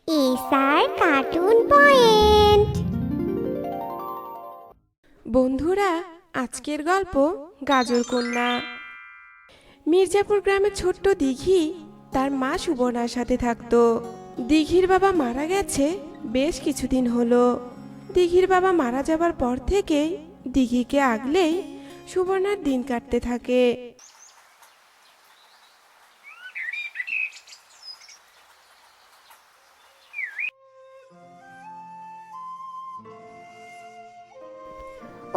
SR cartoon point. বন্ধুরা, আজকের গল্প গাজর কন্যা। মির্জাপুর গ্রামে ছোট্ট দিঘি তার মা সুবর্ণার সাথে থাকতো। দিঘির বাবা মারা গেছে বেশ কিছুদিন হলো। দিঘির বাবা মারা যাবার পর থেকেই দিঘিকে আগলেই সুবর্ণার দিন কাটতে থাকে।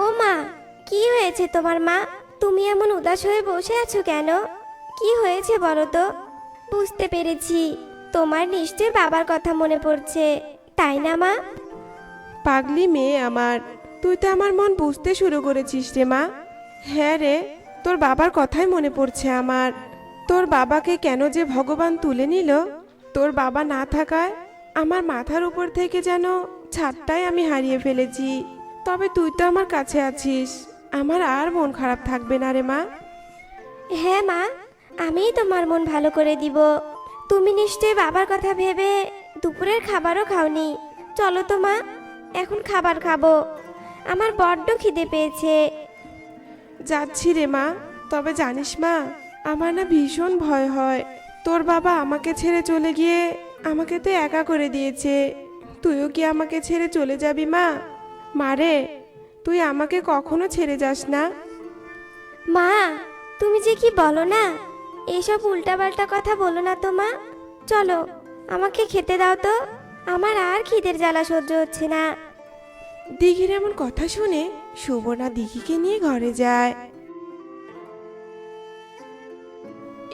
ও মা, কি হয়েছে তোমার মা? তুমি এমন উদাস হয়ে বসে আছো কেন? কি হয়েছে বলো তো? বুঝতে পেরেছি, তোমার নিশ্চয় বাবার কথা মনে পড়ছে, তাই না মা? পাগলি মেয়ে আমার, তুই তো আমার মন বুঝতে শুরু করেছিস রে মা। হ্যাঁ রে, তোর বাবার কথাই মনে পড়ছে আমার। তোর বাবাকে কেন যে ভগবান তুলে নিল, তোর বাবা না থাকায় আমার মাথার উপর থেকে যেন ছাদটাই আমি হারিয়ে ফেলেছি। তবে তুই তো আমার কাছে আছিস, আমার আর মন খারাপ থাকবে না রে মা। হ্যাঁ মা, আমিই তোমার মন ভালো করে দিব। তুমি নিশ্চয়ই বাবার কথা ভেবে দুপুরের খাবারও খাওনি। চলো তো মা, এখন খাবার খাবো। আমার বড্ড খিদে পেয়েছে। যাচ্ছি রে মা, তবে জানিস মা, আমার না ভীষণ ভয় হয়। তোর বাবা আমাকে ছেড়ে চলে গিয়ে আমাকে তো একা করে দিয়েছে। তুইও কি আমাকে ছেড়ে চলে যাবি মা? মারে, তুই আমাকে কখনো ছেড়ে যাস না। মা, তুমি যে কি বলো না, এইসব উল্টাপাল্টা কথা বলো না তো মা। চলো, আমাকে খেতে দাও তো, আমার আর খিদের জ্বালা সহ্য হচ্ছে না। দিঘির এমন কথা শুনে সুবর্ণা দিঘিকে নিয়ে ঘরে যায়।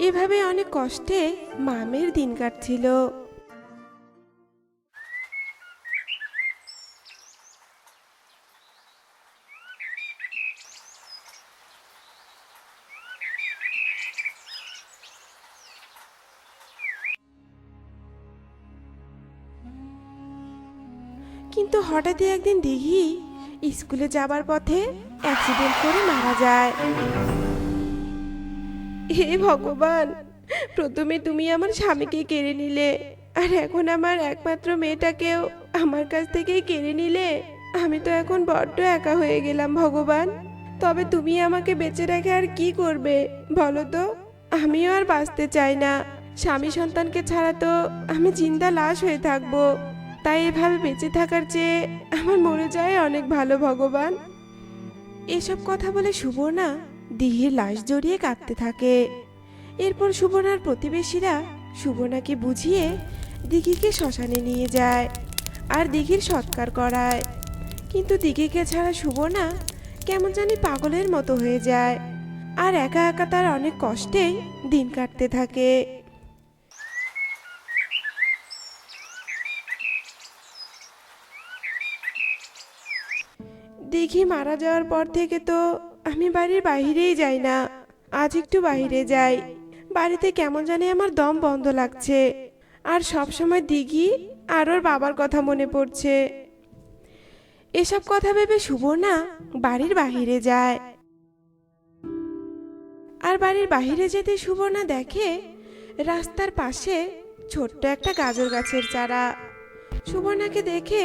এভাবে অনেক কষ্টে মামের দিন কাটছিল। কিন্তু হঠাৎই একদিন দিঘি স্কুলে যাবার পথে অ্যাক্সিডেন্ট করে মারা যায়। হে ভগবান, প্রথমে তুমি আমার স্বামীকে কেড়ে নিলে, আর এখন আমার একমাত্র মেয়েটাকেও আমার কাছ থেকেই কেড়ে নিলে। আমি তো এখন বড্ড একা হয়ে গেলাম ভগবান। তবে তুমি আমাকে বেঁচে রেখে আর কি করবে বলো তো? আমিও আর বাঁচতে চাই না। স্বামী সন্তানকে ছাড়া তো আমি জিন্দা লাশ হয়ে থাকবো। তাই এভাবে বেঁচে থাকার চেয়ে আমার মরে যায় অনেক ভালো ভগবান। এসব কথা বলে সুবর্ণা দিঘির লাশ জড়িয়ে কাঁদতে থাকে। এরপর সুবর্ণার প্রতিবেশীরা সুবর্ণাকে বুঝিয়ে দিঘিকে শ্মশানে নিয়ে যায় আর দিঘির সৎকার করায়। কিন্তু দিঘিকে ছাড়া সুবর্ণা কেমন জানি পাগলের মতো হয়ে যায়, আর একা একা তার অনেক কষ্টে দিন কাটতে থাকে। দিঘি মারা যাওয়ার পর থেকে তো আমি বাড়ির বাইরেই যাই না। আজ একটু বাইরে যাই, বাড়িতে কেমন জানি আমার দম বন্ধ লাগছে, আর সব সময় দিঘি আর ওর বাবার কথা মনে পড়ছে। এসব কথা ভেবে সুবর্ণা বাড়ির বাইরে যায়। আর বাড়ির বাইরে যেতে সুবর্ণা দেখে রাস্তার পাশে ছোট্ট একটা গাজর গাছের চারা। সুবর্ণাকে দেখে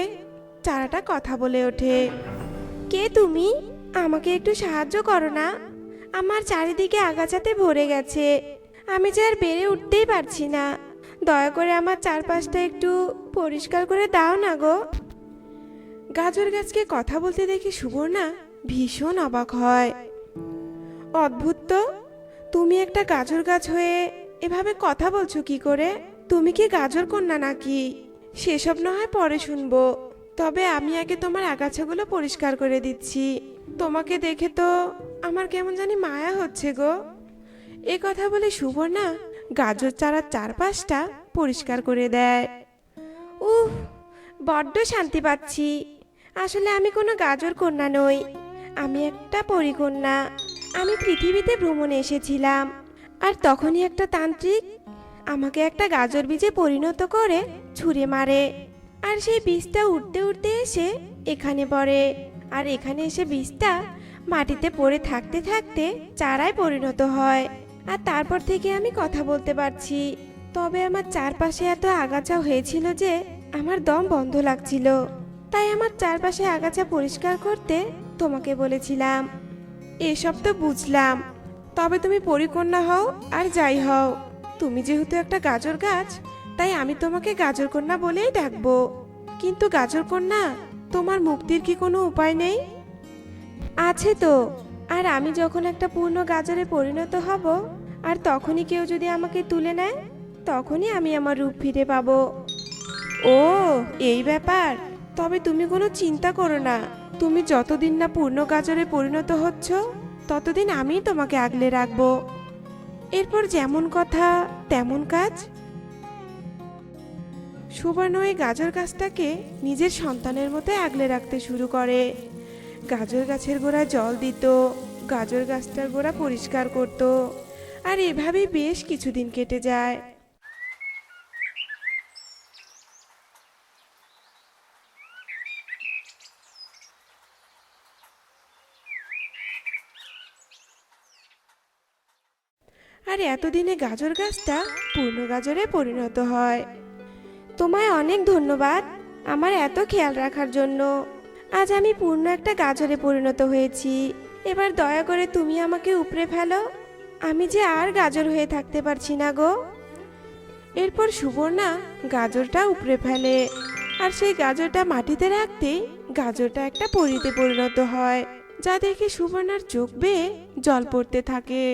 চারাটা কথা বলে ওঠে। কে তুমি? আমাকে একটু সাহায্য করো না, আমার চারিদিকে আগাছাতে ভরে গেছে, আমি যে আর বেড়ে উঠতেই পারছি না। দয়া করে আমার চারপাশটা একটু পরিষ্কার করে দাও না গো। গাজর গাছকে কথা বলতে দেখে সুবর্ণা ভীষণ অবাক হয়। অদ্ভুত তো, তুমি একটা গাজর গাছ হয়ে এভাবে কথা বলছো কি করে? তুমি কি গাজর কন্যা নাকি? সেসব না হয় পরে শুনবো, তবে আমি আগে তোমার আগাছাগুলো পরিষ্কার করে দিচ্ছি। তোমাকে দেখে তো আমার কেমন জানি মায়া হচ্ছে গো। এ কথা বলে সুবর্ণা গাজর চারার চারপাশটা পরিষ্কার করে দেয়। উফ, বড্ড শান্তি পাচ্ছি। আসলে আমি কোনো গাজর কন্যা নই, আমি একটা পরিকন্যা। আমি পৃথিবীতে ভ্রমণে এসেছিলাম, আর তখনই একটা তান্ত্রিক আমাকে একটা গাজর বীজে পরিণত করে ছুঁড়ে মারে। আর সেই বীজটা উঠতে উঠতে এসে এখানে পড়ে, আর এখানে এসে বীজটা মাটিতে পড়ে থাকতে থাকতে চারায় পরিণত হয়। আর তারপর থেকে আমি কথা বলতে পারছি। তবে আমার চারপাশে এত আগাছা হয়েছিল যে আমার দম বন্ধ লাগছিল, তাই আমার চারপাশে আগাছা পরিষ্কার করতে তোমাকে বলেছিলাম। এসব তো বুঝলাম, তবে তুমি পরিকন্যা হও আর যাই হও, তুমি যেহেতু একটা গাজর গাছ, তাই আমি তোমাকে গাজর কন্যা বলেই ডাকবো। কিন্তু গাজর কন্যা, তোমার মুক্তির কি কোনো উপায় নেই? আছে তো, আর আমি যখন একটা পূর্ণ গাজরে পরিণত হব, আর তখনই কেউ যদি আমাকে তুলে নেয়, তখনই আমি আমার রূপ ফিরে পাবো। ও, এই ব্যাপার। তবে তুমি কোনো চিন্তা করো না, তুমি যতদিন না পূর্ণ গাজরে পরিণত হচ্ছ, ততদিন আমি তোমাকে আগলে রাখবো। এরপর যেমন কথা তেমন কাজ। সুবর্ণ ওই গাজর গাছটাকে নিজের সন্তানের মতো আগলে রাখতে শুরু করে। গাজর গাছের গোড়ায় জল দিত, গাজর গাছটার গোড়া পরিষ্কার করত, আর এভাবেই বেশ কিছুদিন কেটে যায়। আর এতদিনে গাজর গাছটা পূর্ণ গাজরে পরিণত হয়। তোমায় অনেক ধন্যবাদ আমার এত খেয়াল রাখার জন্য। আজ আমি পূর্ণ একটা গাজরে পরিণত হয়েছি। এবার দয়া করে তুমি আমাকে উপড়ে ফেলো, আমি যে আর গাজর হয়ে থাকতে পারছি না গো। এরপর সুবর্ণা গাজরটা উপড়ে ফেলে, আর সেই গাজরটা মাটিতে রাখতেই গাজরটা একটা পরীতে পরিণত হয়, যা দেখে সুবর্ণার চোখ বেয়ে জল পড়তে থাকে।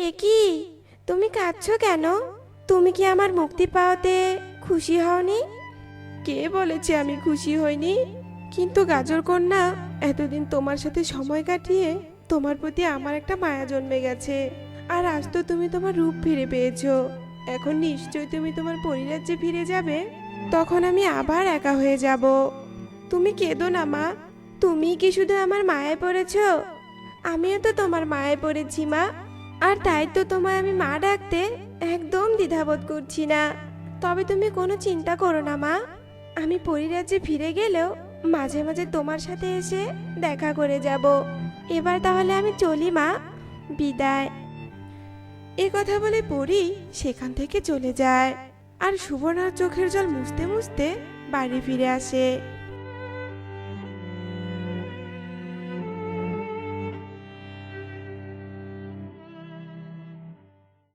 এ কি, তুমি কাঁদছো কেন? তুমি কি আমার মুক্তি পাওয়াতে খুশি হওনি? কে বলেছে আমি খুশি হইনি? কিন্তু গাজর কন্যা, এতদিন তোমার সাথে সময় কাটিয়ে তোমার প্রতি আমার একটা মায়া জন্মে গেছে, আর আজ তো তুমি তোমার রূপ ফিরে পেয়েছো। এখন নিশ্চয়ই তুমি তোমার পরিরাজ্যে ফিরে যাবে, তখন আমি আবার একা হয়ে যাব। তুমি কেঁদো না মা, তুমি কি শুধু আমার মায়ায় পড়েছো? আমিও তো তোমার মায়ায় পড়েছি মা, আর তাই তো তোমায় আমি মা ডাকতে একদম দ্বিধাবোধ করছি না। তবে তুমি কোনো চিন্তা করো না মা, আমি পরিরাজ্যে ফিরে গেলেও মাঝে মাঝে তোমার সাথে এসে দেখা করে যাব। এবার তাহলে আমি চলি মা, বিদায়। এ কথা বলে পরি সেখান থেকে চলে যায়, আর সুবর্ণার চোখের জল মুছতে মুছতে বাড়ি ফিরে আসে।